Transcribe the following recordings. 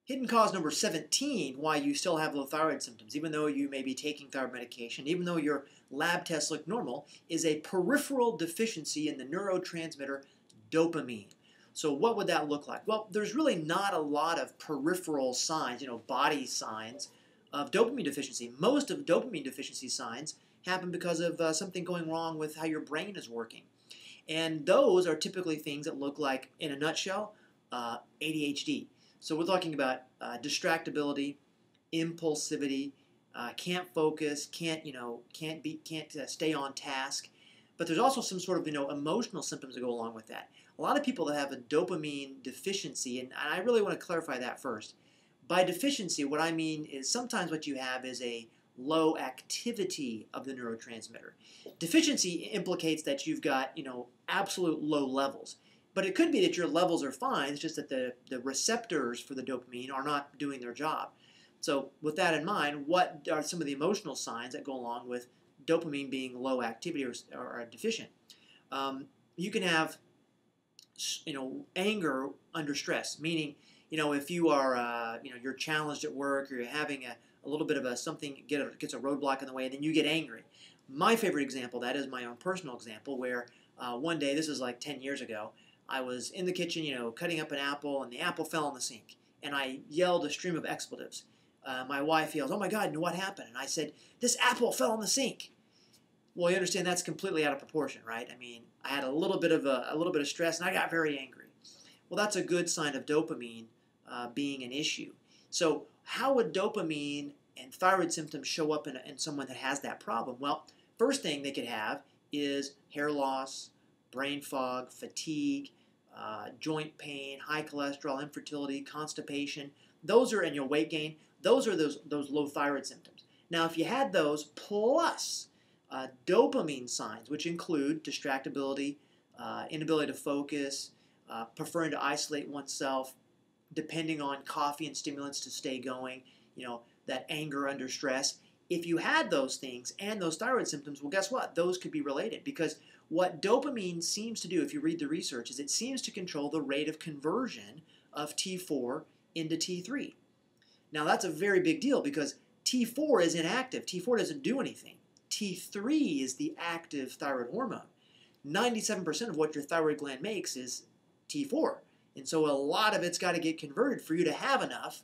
Hidden cause number 17, why you still have low thyroid symptoms, even though you may be taking thyroid medication, even though your lab tests look normal, is a peripheral deficiency in the neurotransmitter dopamine. So what would that look like? Well, there's really not a lot of peripheral signs, body signs of dopamine deficiency. Most of dopamine deficiency signs happen because of something going wrong with how your brain is working. And those are typically things that look like, in a nutshell, ADHD. So we're talking about distractibility, impulsivity, can't focus, can't stay on task. But there's also some sort of emotional symptoms that go along with that. A lot of people that have a dopamine deficiency, and I really want to clarify that first. By deficiency, what I mean is sometimes what you have is a low activity of the neurotransmitter. Deficiency implicates that you've got absolute low levels. But it could be that your levels are fine, it's just that the receptors for the dopamine are not doing their job. So with that in mind, what are some of the emotional signs that go along with dopamine being low activity or deficient? You can have anger under stress, meaning if you are you're challenged at work or you're having a little bit of something gets a roadblock in the way, and then you get angry. My favorite example, that is my own personal example, where one day, this is like 10 years ago, I was in the kitchen, cutting up an apple, and the apple fell in the sink. And I yelled a stream of expletives. My wife yells, "Oh my God, what happened?" And I said, "This apple fell in the sink." Well, you understand that's completely out of proportion, right? I mean, I had a little bit of stress, and I got very angry. Well, that's a good sign of dopamine being an issue. So how would dopamine and thyroid symptoms show up in someone that has that problem? Well, first thing they could have is hair loss, brain fog, fatigue, joint pain, high cholesterol, infertility, constipation. Those are, and your weight gain, those are those low thyroid symptoms. Now, if you had those plus dopamine signs, which include distractibility, inability to focus, preferring to isolate oneself, depending on coffee and stimulants to stay going, that anger under stress. If you had those things and those thyroid symptoms, well, guess what? Those could be related, because what dopamine seems to do, if you read the research, is it seems to control the rate of conversion of T4 into T3. Now, that's a very big deal because T4 is inactive. T4 doesn't do anything. T3 is the active thyroid hormone. 97% of what your thyroid gland makes is T4. And so a lot of it's got to get converted for you to have enough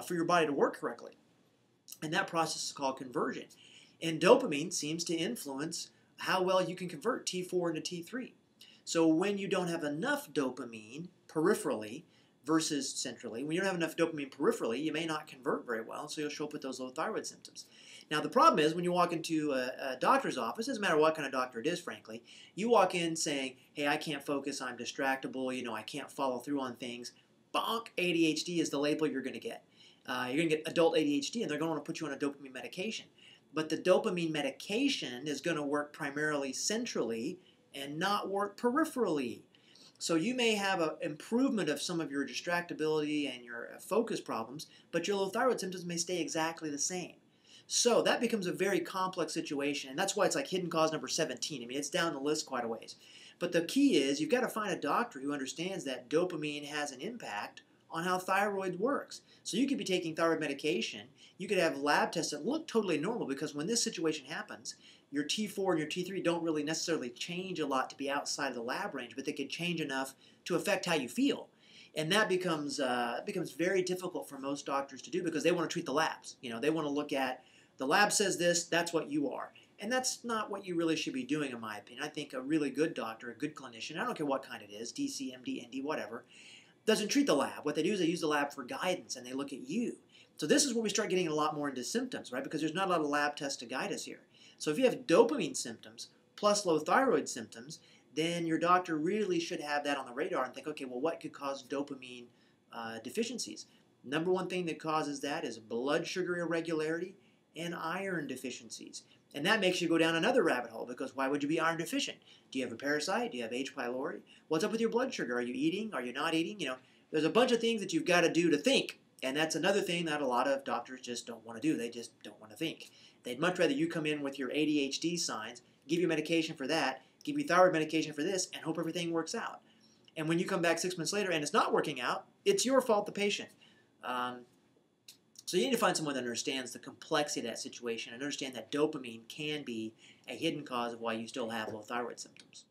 for your body to work correctly. And that process is called conversion. And dopamine seems to influence how well you can convert T4 into T3. So when you don't have enough dopamine peripherally versus centrally, when you don't have enough dopamine peripherally, you may not convert very well, so you'll show up with those low thyroid symptoms. Now, the problem is when you walk into a doctor's office, it doesn't matter what kind of doctor it is, frankly, you walk in saying, "Hey, I can't focus, I'm distractible, I can't follow through on things." Bonk, ADHD is the label you're going to get. You're going to get adult ADHD, and they're going to want to put you on a dopamine medication. But the dopamine medication is going to work primarily centrally and not work peripherally. So you may have an improvement of some of your distractibility and your focus problems, but your low thyroid symptoms may stay exactly the same. So that becomes a very complex situation, and that's why it's like hidden cause number 17. I mean, it's down the list quite a ways. But the key is you've got to find a doctor who understands that dopamine has an impact on how thyroid works. So you could be taking thyroid medication, you could have lab tests that look totally normal, because when this situation happens, your T4 and your T3 don't really necessarily change a lot to be outside of the lab range, but they could change enough to affect how you feel. And that becomes very difficult for most doctors to do, because they want to treat the labs. They want to look at, the lab says this, that's what you are. And that's not what you really should be doing, in my opinion. I think a really good doctor, a good clinician, I don't care what kind it is, DC, MD, ND, whatever, doesn't treat the lab. What they do is they use the lab for guidance, and they look at you. So this is where we start getting a lot more into symptoms, right? Because there's not a lot of lab tests to guide us here. So if you have dopamine symptoms plus low thyroid symptoms, then your doctor really should have that on the radar and think, okay, well, what could cause dopamine deficiencies? Number one thing that causes that is blood sugar irregularity and iron deficiencies. And that makes you go down another rabbit hole, because why would you be iron deficient? Do you have a parasite? Do you have H. pylori? What's up with your blood sugar? Are you eating? Are you not eating? There's a bunch of things that you've got to do to think. And that's another thing that a lot of doctors just don't want to do. They just don't want to think. They'd much rather you come in with your ADHD signs, give you medication for that, give you thyroid medication for this, and hope everything works out. And when you come back 6 months later and it's not working out, it's your fault, the patient. So you need to find someone that understands the complexity of that situation and understand that dopamine can be a hidden cause of why you still have low thyroid symptoms.